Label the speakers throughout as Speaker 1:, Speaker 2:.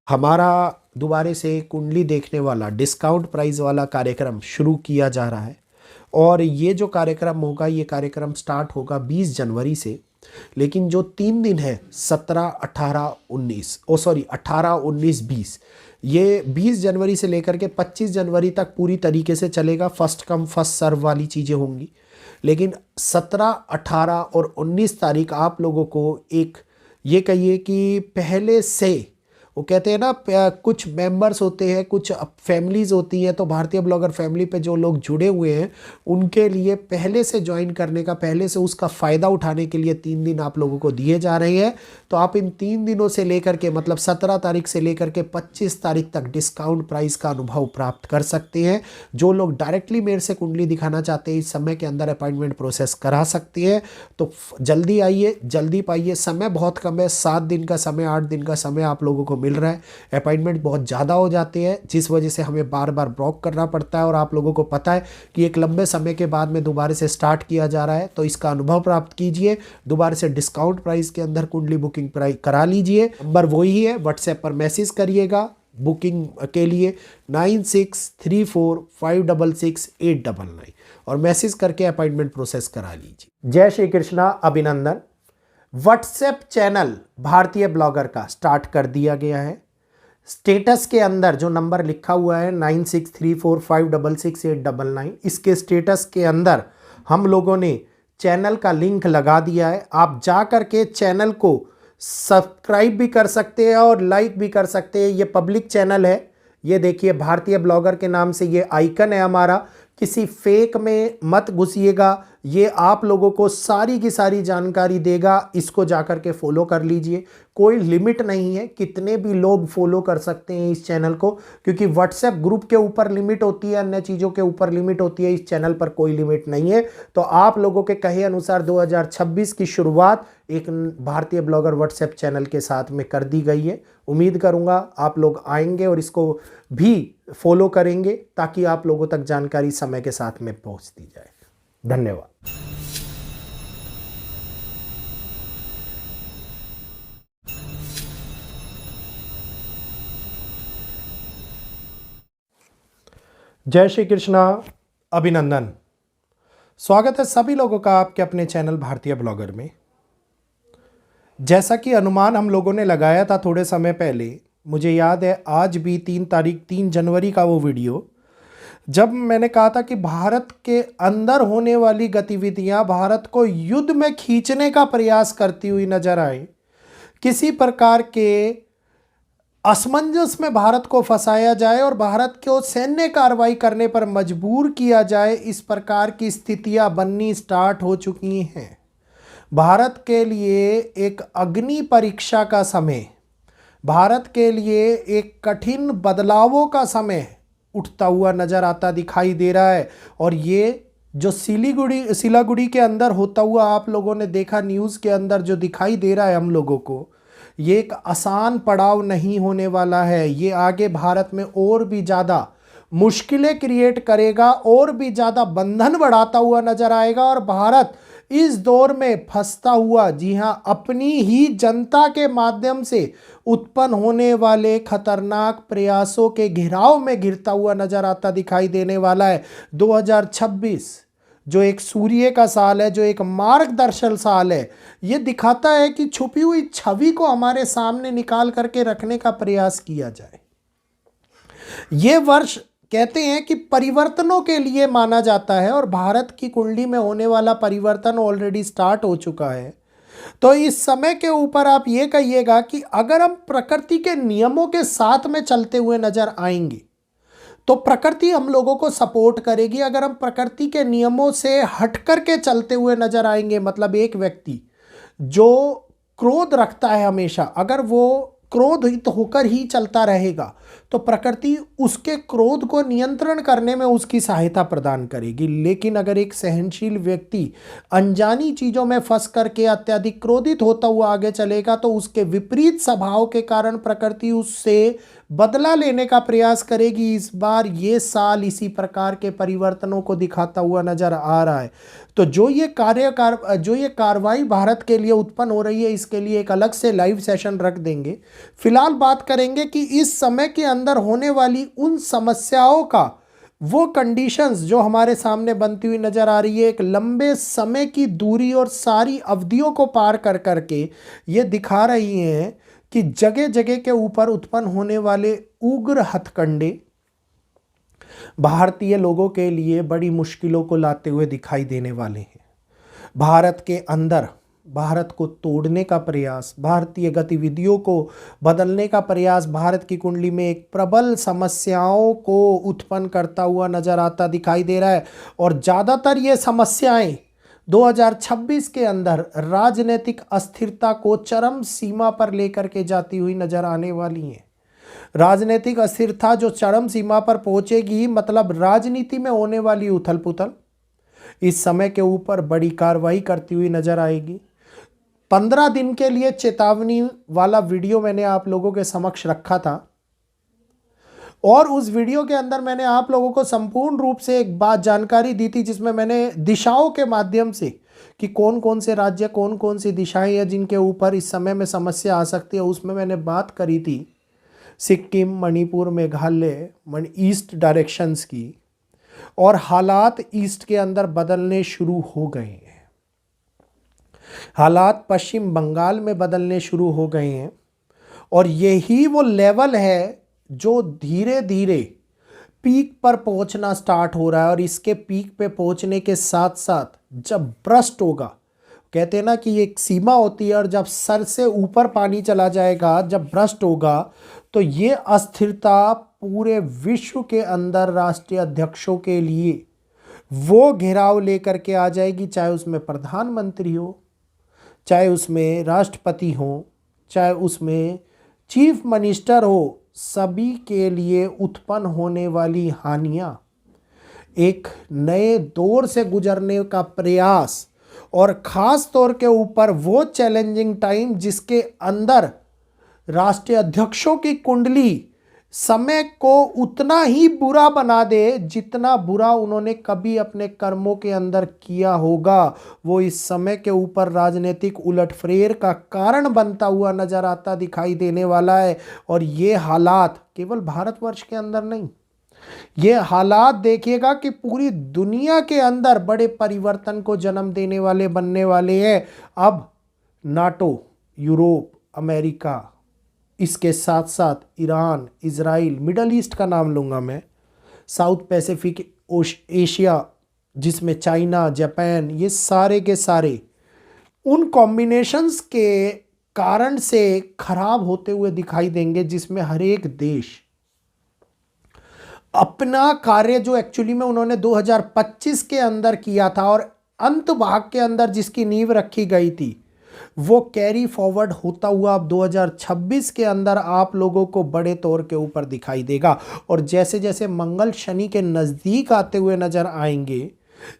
Speaker 1: हमारा दोबारे से कुंडली देखने वाला डिस्काउंट प्राइस वाला कार्यक्रम शुरू किया जा रहा है और ये जो कार्यक्रम होगा, ये कार्यक्रम स्टार्ट होगा 20 जनवरी से। लेकिन जो 3 दिन है 17, 18, 19 18, 19, 20, ये 20 जनवरी से लेकर के 25 जनवरी तक पूरी तरीके से चलेगा। फर्स्ट कम फर्स्ट सर्व वाली चीज़ें होंगी। लेकिन 17, 18 और 19 तारीख आप लोगों को एक ये कहिए कि पहले से, वो कहते हैं ना, कुछ मेंबर्स होते हैं, कुछ फैमिलीज होती हैं, तो भारतीय ब्लॉगर फैमिली पे जो लोग जुड़े हुए हैं उनके लिए पहले से ज्वाइन करने का, पहले से उसका फ़ायदा उठाने के लिए 3 दिन आप लोगों को दिए जा रहे हैं। तो आप इन 3 दिनों से लेकर के, मतलब 17 तारीख से लेकर के 25 तारीख तक डिस्काउंट प्राइस का अनुभव प्राप्त कर सकते हैं। जो लोग डायरेक्टली मेरे से कुंडली दिखाना चाहते हैं, इस समय के अंदर अपॉइंटमेंट प्रोसेस करा सकते हैं। तो जल्दी आइए, जल्दी पाइए। समय बहुत कम है, 7 दिन का समय, 8 दिन का समय आप लोगों को मिल रहा है। अपॉइंटमेंट बहुत ज़्यादा हो जाते हैं, जिस वजह से हमें बार बार ब्लॉक करना पड़ता है। और आप लोगों को पता है कि एक लंबे समय के बाद में दोबारा से स्टार्ट किया जा रहा है, तो इसका अनुभव प्राप्त कीजिए। दोबारा से डिस्काउंट प्राइस के अंदर कुंडली बुकिंग प्राइस करा लीजिए। नंबर वही है, व्हाट्सएप पर मैसेज करिएगा बुकिंग के लिए 9634566899 और मैसेज करके अपॉइंटमेंट प्रोसेस करा लीजिए। जय श्री कृष्णा, अभिनंदन। व्हाट्सएप चैनल भारतीय ब्लॉगर का स्टार्ट कर दिया गया है। स्टेटस के अंदर जो नंबर लिखा हुआ है 9634566899, इसके स्टेटस के अंदर हम लोगों ने चैनल का लिंक लगा दिया है। आप जा कर के चैनल को सब्सक्राइब भी कर सकते हैं और लाइक भी कर सकते हैं। ये पब्लिक चैनल है। ये देखिए, भारतीय ब्लॉगर के नाम से ये आइकन है हमारा। किसी फेक में मत घुसिएगा, ये आप लोगों को सारी की सारी जानकारी देगा। इसको जाकर के फॉलो कर लीजिए। कोई लिमिट नहीं है, कितने भी लोग फॉलो कर सकते हैं इस चैनल को, क्योंकि व्हाट्सएप ग्रुप के ऊपर लिमिट होती है, अन्य चीज़ों के ऊपर लिमिट होती है। इस चैनल पर कोई लिमिट नहीं है। तो आप लोगों के कहे अनुसार 2026 की शुरुआत एक भारतीय ब्लॉगर व्हाट्सएप चैनल के साथ में कर दी गई है। उम्मीद करूंगा आप लोग आएंगे और इसको भी फॉलो करेंगे, ताकि आप लोगों तक जानकारी समय के साथ में पहुंचती जाए। धन्यवाद। जय श्री कृष्णा, अभिनंदन। स्वागत है सभी लोगों का आपके अपने चैनल भारतीय ब्लॉगर में। जैसा कि अनुमान हम लोगों ने लगाया था थोड़े समय पहले, मुझे याद है आज भी 3 जनवरी का वो वीडियो, जब मैंने कहा था कि भारत के अंदर होने वाली गतिविधियां भारत को युद्ध में खींचने का प्रयास करती हुई नजर आए, किसी प्रकार के असमंजस में भारत को फंसाया जाए और भारत को सैन्य कार्रवाई करने पर मजबूर किया जाए, इस प्रकार की स्थितियां बननी स्टार्ट हो चुकी हैं। भारत के लिए एक अग्नि परीक्षा का समय, भारत के लिए एक कठिन बदलावों का समय उठता हुआ नजर आता दिखाई दे रहा है। और ये जो सिलागुड़ी के अंदर होता हुआ आप लोगों ने देखा, न्यूज़ के अंदर जो दिखाई दे रहा है हम लोगों को, ये एक आसान पड़ाव नहीं होने वाला है। ये आगे भारत में और भी ज़्यादा मुश्किलें क्रिएट करेगा, और भी ज़्यादा बंधन बढ़ाता हुआ नजर आएगा। और भारत इस दौर में फंसता हुआ, जी हाँ, अपनी ही जनता के माध्यम से उत्पन्न होने वाले खतरनाक प्रयासों के घेराव में घिरता हुआ नजर आता दिखाई देने वाला है। 2026 जो एक सूर्य का साल है, जो एक मार्गदर्शन साल है, ये दिखाता है कि छुपी हुई छवि को हमारे सामने निकाल करके रखने का प्रयास किया जाए। ये वर्ष कहते हैं कि परिवर्तनों के लिए माना जाता है, और भारत की कुंडली में होने वाला परिवर्तन ऑलरेडी स्टार्ट हो चुका है। तो इस समय के ऊपर आप ये कहिएगा कि अगर हम प्रकृति के नियमों के साथ में चलते हुए नजर आएंगे तो प्रकृति हम लोगों को सपोर्ट करेगी। अगर हम प्रकृति के नियमों से हट करके चलते हुए नजर आएंगे, मतलब एक व्यक्ति जो क्रोध रखता है हमेशा, अगर वो क्रोधित होकर ही चलता रहेगा तो प्रकृति उसके क्रोध को नियंत्रण करने में उसकी सहायता प्रदान करेगी। लेकिन अगर एक सहनशील व्यक्ति अनजानी चीज़ों में फंस करके अत्यधिक क्रोधित होता हुआ आगे चलेगा तो उसके विपरीत स्वभाव के कारण प्रकृति उससे बदला लेने का प्रयास करेगी। इस बार ये साल इसी प्रकार के परिवर्तनों को दिखाता हुआ नजर आ रहा है। तो जो ये कार्रवाई भारत के लिए उत्पन्न हो रही है, इसके लिए एक अलग से लाइव सेशन रख देंगे। फिलहाल बात करेंगे कि इस समय के अंदर होने वाली उन समस्याओं का वो कंडीशंस जो हमारे सामने बनती हुई नजर आ रही है, एक लंबे समय की दूरी और सारी अवधियों को पार कर करके ये दिखा रही हैं कि जगह जगह के ऊपर उत्पन्न होने वाले उग्र हथकंडे भारतीय लोगों के लिए बड़ी मुश्किलों को लाते हुए दिखाई देने वाले हैं। भारत के अंदर भारत को तोड़ने का प्रयास, भारतीय गतिविधियों को बदलने का प्रयास भारत की कुंडली में एक प्रबल समस्याओं को उत्पन्न करता हुआ नजर आता दिखाई दे रहा है। और ज़्यादातर ये समस्याएं 2026 के अंदर राजनीतिक अस्थिरता को चरम सीमा पर लेकर के जाती हुई नजर आने वाली हैं। राजनीतिक अस्थिरता जो चरम सीमा पर पहुंचेगी, मतलब राजनीति में होने वाली उथल पुथल इस समय के ऊपर बड़ी कार्रवाई करती हुई नजर आएगी। 15 दिन के लिए चेतावनी वाला वीडियो मैंने आप लोगों के समक्ष रखा था और उस वीडियो के अंदर मैंने आप लोगों को संपूर्ण रूप से एक बात जानकारी दी थी, जिसमें मैंने दिशाओं के माध्यम से कि कौन कौन से राज्य, कौन कौन सी दिशाएं हैं जिनके ऊपर इस समय में समस्या आ सकती है। उसमें मैंने बात करी थी सिक्किम, मणिपुर, मेघालय, ईस्ट डायरेक्शंस की, और हालात ईस्ट के अंदर बदलने शुरू हो गए हैं। हालात पश्चिम बंगाल में बदलने शुरू हो गए हैं और यही वो लेवल है जो धीरे धीरे पीक पर पहुंचना स्टार्ट हो रहा है। और इसके पीक पे पहुंचने के साथ साथ जब ब्रस्ट होगा, कहते हैं ना कि एक सीमा होती है और जब सर से ऊपर पानी चला जाएगा, जब ब्रस्ट होगा, तो ये अस्थिरता पूरे विश्व के अंदर राष्ट्रीय अध्यक्षों के लिए वो घेराव लेकर के आ जाएगी, चाहे उसमें प्रधानमंत्री हो, चाहे उसमें राष्ट्रपति हो, चाहे उसमें चीफ मिनिस्टर हो। सभी के लिए उत्पन्न होने वाली हानियां एक नए दौर से गुजरने का प्रयास, और ख़ास तौर के ऊपर वो चैलेंजिंग टाइम जिसके अंदर राष्ट्रीय अध्यक्षों की कुंडली समय को उतना ही बुरा बना दे जितना बुरा उन्होंने कभी अपने कर्मों के अंदर किया होगा। वो इस समय के ऊपर राजनीतिक उलटफेर का कारण बनता हुआ नजर आता दिखाई देने वाला है। और ये हालात केवल भारतवर्ष के अंदर नहीं, ये हालात देखिएगा कि पूरी दुनिया के अंदर बड़े परिवर्तन को जन्म देने वाले बनने वाले हैं। अब नाटो, यूरोप, अमेरिका, इसके साथ साथ ईरान, इजराइल, मिडल ईस्ट का नाम लूँगा मैं, साउथ पैसिफिक एशिया जिसमें चाइना, जापान, ये सारे के सारे उन कॉम्बिनेशंस के कारण से खराब होते हुए दिखाई देंगे, जिसमें हर एक देश अपना कार्य जो एक्चुअली में उन्होंने 2025 के अंदर किया था और अंत भाग के अंदर जिसकी नींव रखी गई थी, वो कैरी फॉरवर्ड होता हुआ अब 2026 के अंदर आप लोगों को बड़े तौर के ऊपर दिखाई देगा। और जैसे जैसे मंगल शनि के नज़दीक आते हुए नजर आएंगे,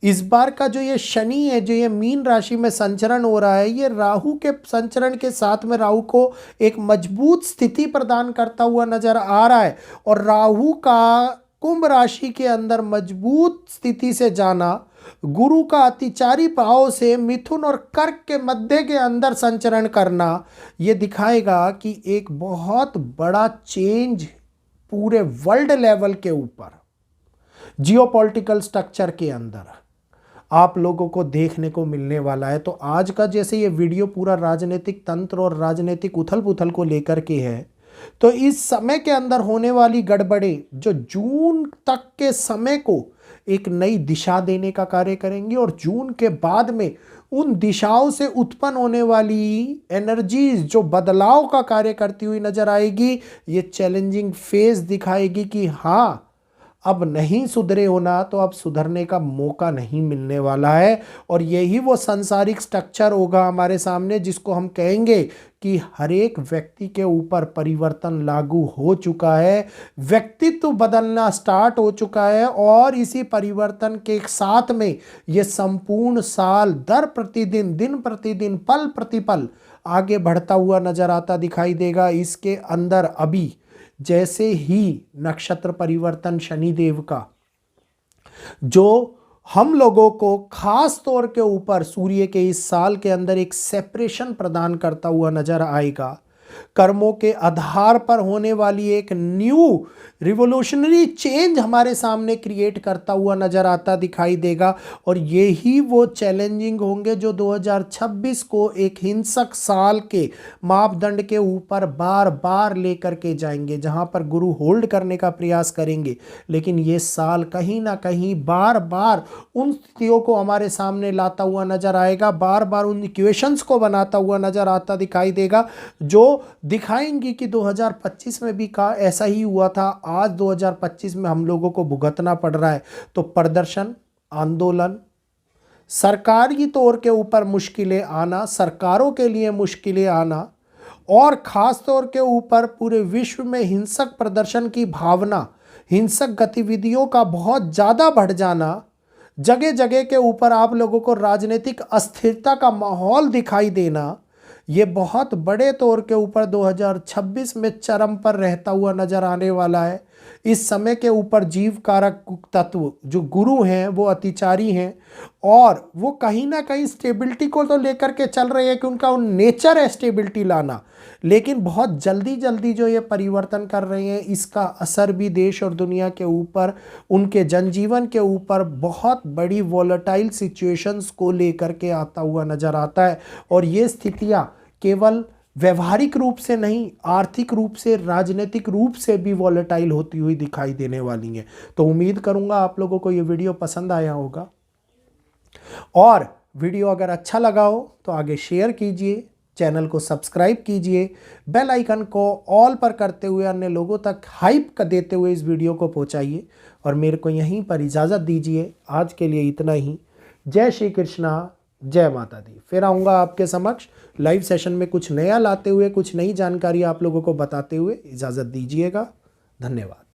Speaker 1: इस बार का जो ये शनि है, जो ये मीन राशि में संचरण हो रहा है, ये राहु के संचरण के साथ में राहु को एक मजबूत स्थिति प्रदान करता हुआ नजर आ रहा है। और राहु का कुंभ राशि के अंदर मजबूत स्थिति से जाना, गुरु का अतिचारी भाव से मिथुन और कर्क के मध्य के अंदर संचरण करना, ये दिखाएगा कि एक बहुत बड़ा चेंज पूरे वर्ल्ड लेवल के ऊपर जियोपॉलिटिकल स्ट्रक्चर के अंदर आप लोगों को देखने को मिलने वाला है। तो आज का जैसे ये वीडियो पूरा राजनीतिक तंत्र और राजनीतिक उथल पुथल को लेकर के है, तो इस समय के अंदर होने वाली गड़बड़ें जो जून तक के समय को एक नई दिशा देने का कार्य करेंगे, और जून के बाद में उन दिशाओं से उत्पन्न होने वाली एनर्जीज जो बदलाव का कार्य करती हुई नजर आएगी, ये चैलेंजिंग फेज दिखाएगी कि हाँ, अब नहीं सुधरे होना तो अब सुधरने का मौका नहीं मिलने वाला है। और यही वो सांसारिक स्ट्रक्चर होगा हमारे सामने, जिसको हम कहेंगे कि हर एक व्यक्ति के ऊपर परिवर्तन लागू हो चुका है, व्यक्तित्व बदलना स्टार्ट हो चुका है। और इसी परिवर्तन के साथ में ये संपूर्ण साल दर प्रतिदिन, दिन प्रतिदिन, पल प्रतिपल आगे बढ़ता हुआ नजर आता दिखाई देगा। इसके अंदर अभी जैसे ही नक्षत्र परिवर्तन शनिदेव का, जो हम लोगों को खास तौर के ऊपर सूर्य के इस साल के अंदर एक सेपरेशन प्रदान करता हुआ नजर आएगा। कर्मों के आधार पर होने वाली एक न्यू रिवोल्यूशनरी चेंज हमारे सामने क्रिएट करता हुआ नजर आता दिखाई देगा। और यही वो चैलेंजिंग होंगे जो 2026 को एक हिंसक साल के मापदंड के ऊपर बार बार लेकर के जाएंगे, जहां पर गुरु होल्ड करने का प्रयास करेंगे। लेकिन ये साल कहीं ना कहीं बार बार उन स्थितियों को हमारे सामने लाता हुआ नजर आएगा, बार बार उन इक्वेशंस को बनाता हुआ नजर आता दिखाई देगा, जो दिखाएंगी कि 2025 में भी का ऐसा ही हुआ था, आज 2025 में हम लोगों को भुगतना पड़ रहा है। तो प्रदर्शन, आंदोलन, सरकारी तौर के ऊपर मुश्किलें आना, सरकारों के लिए मुश्किलें आना, और खास तौर के ऊपर पूरे विश्व में हिंसक प्रदर्शन की भावना, हिंसक गतिविधियों का बहुत ज़्यादा बढ़ जाना, जगह जगह के ऊपर आप लोगों को राजनीतिक अस्थिरता का माहौल दिखाई देना, ये बहुत बड़े तौर के ऊपर 2026 में चरम पर रहता हुआ नजर आने वाला है। इस समय के ऊपर जीव कारक तत्व जो गुरु हैं वो अतिचारी हैं, और वो कहीं ना कहीं स्टेबिलिटी को तो लेकर के चल रहे हैं कि उनका नेचर है स्टेबिलिटी लाना, लेकिन बहुत जल्दी जल्दी जो ये परिवर्तन कर रहे हैं, इसका असर भी देश और दुनिया के ऊपर, उनके जनजीवन के ऊपर बहुत बड़ी वॉलेटाइल सिचुएशंस को लेकर के आता हुआ नजर आता है। और ये स्थितियाँ केवल व्यवहारिक रूप से नहीं, आर्थिक रूप से, राजनीतिक रूप से भी वॉलेटाइल होती हुई दिखाई देने वाली हैं। तो उम्मीद करूंगा आप लोगों को ये वीडियो पसंद आया होगा, और वीडियो अगर अच्छा लगा हो तो आगे शेयर कीजिए, चैनल को सब्सक्राइब कीजिए, बेल आइकन को ऑल पर करते हुए अन्य लोगों तक हाइप कर देते हुए इस वीडियो को पहुंचाइए, और मेरे को यहीं पर इजाज़त दीजिए। आज के लिए इतना ही। जय श्री कृष्णा, जय माता दी। फिर आऊँगा आपके समक्ष लाइव सेशन में कुछ नया लाते हुए, कुछ नई जानकारी आप लोगों को बताते हुए। इजाज़त दीजिएगा। धन्यवाद।